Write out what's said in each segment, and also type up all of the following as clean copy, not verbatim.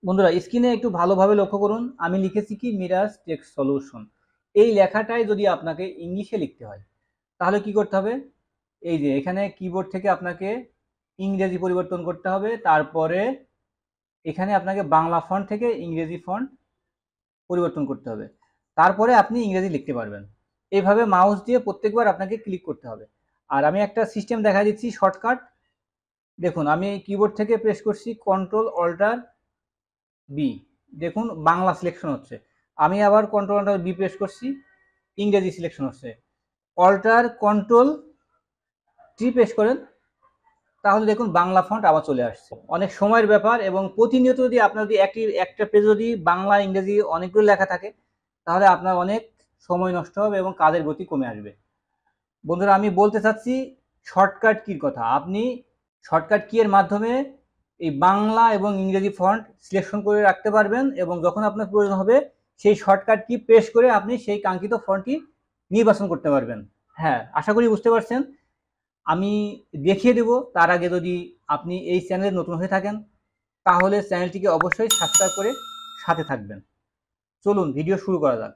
বন্ধুরা স্ক্রিনে একটু ভালোভাবে লক্ষ্য করুন। আমি লিখেছি কি মিরাজ টেক্সট সলিউশন। এই লেখাটাই যদি আপনাকে ইংলিশে লিখতে হয় তাহলে কি করতে হবে? এই যে এখানে কিবোর্ড থেকে আপনাকে ইংরেজি পরিবর্তন করতে হবে। তারপরে এখানে আপনাকে বাংলা ফন্ট থেকে ইংরেজি ফন্ট পরিবর্তন করতে হবে। তারপরে আপনি ইংরেজি লিখতে পারবেন। এইভাবে মাউস দিয়ে প্রত্যেকবার আপনাকে ক্লিক করতে হবে। আর আমি একটা সিস্টেম দেখা দিচ্ছি শর্টকাট। দেখুন আমি কিবোর্ড থেকে প্রেস করছি কন্ট্রোল অল্টার বি। দেখুন বাংলা সিলেকশন হচ্ছে। আমি আবার কন্ট্রোল অল্টার বি প্রেস করছি, ইংরেজি সিলেকশন হচ্ছে। অল্টার কন্ট্রোল টি প্রেস করেন, তাহলে দেখুন বাংলা ফন্ট আবার চলে আসছে। অনেক সময়ের ব্যাপার এবং প্রতিনিয়ত যদি আপনার যদি একটা পেজে যদি বাংলা ইংরেজি অনেকগুলো লেখা থাকে তাহলে আপনার অনেক সময় নষ্ট হবে এবং কাজের গতি কমে আসবে। বন্ধুরা আমি বলতে চাচ্ছি শর্টকাট কির কথা। আপনি শর্টকাট কি এর মাধ্যমে এই বাংলা এবং ইংরেজি ফন্ট সিলেকশন করে রাখতে পারবেন এবং যখন আপনার প্রয়োজন হবে সেই শর্টকাট কি প্রেস করে আপনি সেই কাঙ্ক্ষিত ফন্টটি নির্বাচন করতে পারবেন। হ্যাঁ, আশা করি বুঝতে পারছেন। আমি দেখিয়ে দেব। তার আগে যদি আপনি এই চ্যানেলে নতুন হয়ে থাকেন তাহলে চ্যানেলটিকে অবশ্যই সাবস্ক্রাইব করে সাথে থাকবেন। চলুন ভিডিও শুরু করা যাক।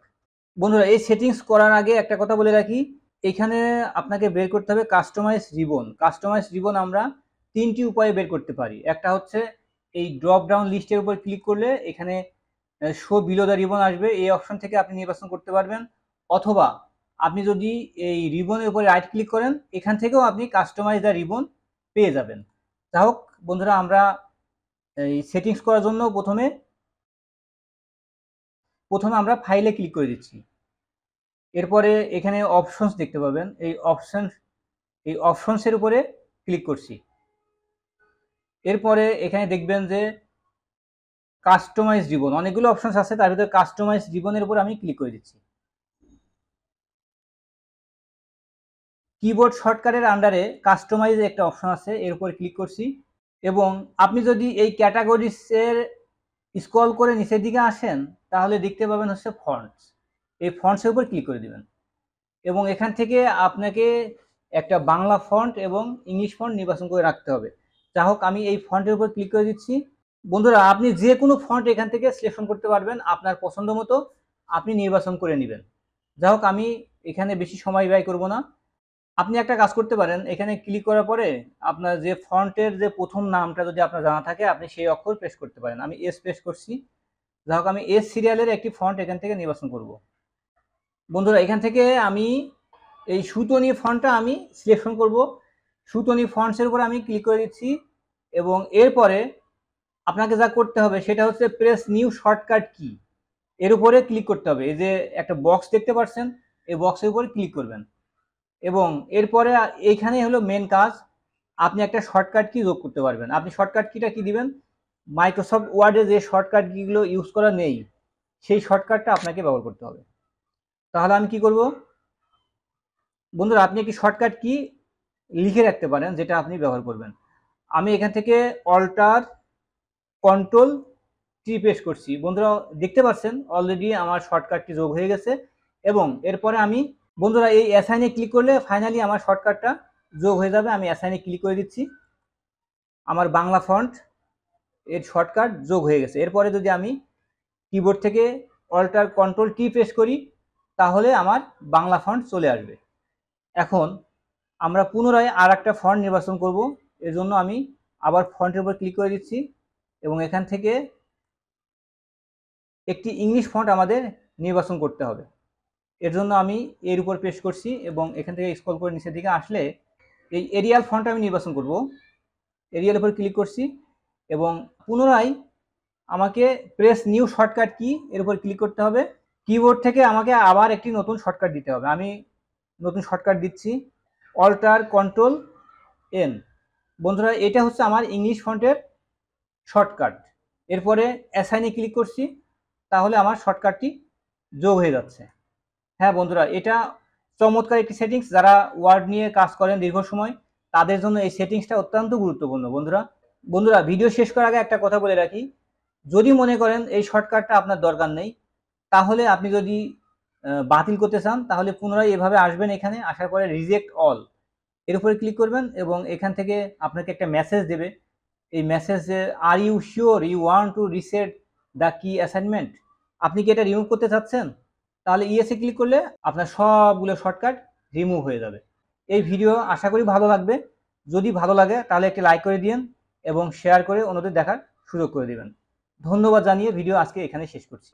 বন্ধুরা এই সেটিংস করার আগে একটা কথা বলে রাখি, এখানে আপনাকে বের করতে হবে কাস্টমাইজ রিবন। কাস্টমাইজ রিবন আমরা তিনটি উপায়ে বের করতে পারি। একটা হচ্ছে এই ড্রপ ডাউন লিস্টের উপর ক্লিক করলে এখানে শো বিলো দ্য রিবন আসবে, এই অপশন থেকে আপনি নির্বাচন করতে পারবেন। অথবা আপনি যদি এই রিবনের উপরে রাইট ক্লিক করেন এখান থেকেও আপনি কাস্টমাইজ দ্য রিবন পেয়ে যাবেন। যা হোক বন্ধুরা, আমরা এই সেটিংস করার জন্য প্রথমে আমরা ফাইলে ক্লিক করে দিচ্ছি। এরপরে এখানে অপশনস দেখতে পাবেন, এই অপশনসের উপরে ক্লিক করছি। এরপরে এখানে দেখবেন যে কাস্টমাইজ রিবন অনেকগুলো অপশনস আছে, তার ভিতরে কাস্টমাইজ রিবনের উপর আমি ক্লিক করে দিচ্ছি। কিবোর্ড শর্টকাটের আন্ডারে কাস্টমাইজ একটা অপশন আছে, এর উপর ক্লিক করছি। এবং আপনি যদি এই ক্যাটাগরিজের স্ক্রল করে নিচের দিকে আসেন তাহলে দেখতে পাবেন হচ্ছে ফন্টস। এই ফন্টসের উপর ক্লিক করে দিবেন এবং এখান থেকে আপনাকে একটা বাংলা ফন্ট এবং ইংলিশ ফন্ট নির্বাচন করে রাখতে হবে। যা হোক আমি এই ফন্টের উপর ক্লিক করে দিচ্ছি। বন্ধুরা আপনি যে কোনো ফন্ট এখান থেকে সিলেকশন করতে পারবেন, আপনার পছন্দ মতো আপনি নির্বাচন করে নেবেন। যা হোক আমি এখানে বেশি সময় ব্যয় করব না। আপনি একটা কাজ করতে পারেন, এখানে ক্লিক করার পরে আপনার যে ফন্টের যে প্রথম নামটা যদি আপনার জানা থাকে আপনি সেই অক্ষর প্রেস করতে পারেন। আমি এস প্রেস করছি। যা হোক আমি এস সিরিয়ালের একটি ফন্ট এখান থেকে নির্বাচন করব। বন্ধুরা এখান থেকে আমি এই সুতনি ফন্টটা আমি সিলেকশন করব। সুতনি ফন্টসের উপর আমি ক্লিক করে দিচ্ছি এবং এরপরে আপনাকে যা করতে হবে সেটা হচ্ছে প্রেস নিউ শর্টকাট কি, এর উপরে ক্লিক করতে হবে। এই যে একটা বক্স দেখতে পাচ্ছেন, এই বক্সের উপরে ক্লিক করবেন এবং এরপরে এইখানে হলো মেন কাজ, আপনি একটা শর্টকাট কি যোগ করতে পারবেন। আপনি শর্টকাট কিটা কি দিবেন? মাইক্রোসফট ওয়ার্ডে যে শর্টকাট কিগুলো ইউজ করা নেই সেই শর্টকাটটা আপনাকে ব্যবহার করতে হবে। তাহলে আমি কি করব? বন্ধুরা আপনি একটি শর্টকাট কি লিখে রাখতে পারেন যেটা আপনি ব্যবহার করবেন। আমি এখান থেকে অল্টার কন্ট্রোল টি প্রেস করছি। বন্ধুরা দেখতে পাচ্ছেন অলরেডি আমার শর্টকাটটি যোগ হয়ে গেছে এবং এরপরে আমি বন্ধুরা এই অ্যাসাইনে ক্লিক করলে ফাইনালি আমার শর্টকাটটা যোগ হয়ে যাবে। আমি অ্যাসাইনে ক্লিক করে দিচ্ছি, আমার বাংলা ফন্ট এর শর্টকাট যোগ হয়ে গেছে। এরপরে যদি আমি কিবোর্ড থেকে অল্টার কন্ট্রোল টি প্রেস করি তাহলে আমার বাংলা ফন্ট চলে আসবে। এখন আমরা পুনরায় আর একটা ফন্ট নির্বাচন করব। এর জন্য আমি আবার ফন্টের উপর ক্লিক করে দিচ্ছি এবং এখান থেকে একটি ইংলিশ ফন্ট আমাদের নির্বাচন করতে হবে। এর জন্য আমি এর উপর প্রেস করছি এবং এখান থেকে স্ক্রল করে নিচের দিকে আসলে এই এরিয়াল ফন্ট আমি নির্বাচন করব। এরিয়াল উপর ক্লিক করছি এবং পুনরায় আমাকে প্রেস নিউ শর্টকাট কি এর উপর ক্লিক করতে হবে। কিবোর্ড থেকে আমাকে আবার একটি নতুন শর্টকাট দিতে হবে। আমি নতুন শর্টকাট দিচ্ছি, অল্টার কন্ট্রোল এন। বন্ধুরা এটা হচ্ছে আমার ইংলিশ ফন্টের শর্টকাট। এরপরে অ্যাসাইনে ক্লিক করছি, তাহলে আমার শর্টকাটটি যোগ হয়ে যাচ্ছে। হ্যাঁ বন্ধুরা, এটা চমৎকার একটি সেটিংস। যারা ওয়ার্ড নিয়ে কাজ করেন দীর্ঘ সময় তাদের জন্য এই সেটিংসটা অত্যন্ত গুরুত্বপূর্ণ। বন্ধুরা ভিডিও শেষ করার আগে একটা কথা বলে রাখি, যদি মনে করেন এই শর্টকাটটা আপনার দরকার নেই তাহলে আপনি যদি বাতিল করতে চান তাহলে পুনরায় এভাবে আসবেন, এখানে আসার পরে রিজেক্ট অল এর উপরে ক্লিক করবেন এবং এখান থেকে আপনাকে একটা মেসেজ দেবে। এই মেসেজে are you sure you want to reset the key assignment, আপনি কি এটা রিমুভ করতে চাচ্ছেন? তাহলে ইয়েসে ক্লিক করলে আপনার সবগুলো শর্টকাট রিমুভ হয়ে যাবে। এই ভিডিও আশা করি ভালো লাগবে। যদি ভালো লাগে তাহলে একটি লাইক করে দিন এবং শেয়ার করে অন্যদের দেখার সুযোগ করে দিবেন। ধন্যবাদ জানিয়ে ভিডিও আজকে এখানে শেষ করছি।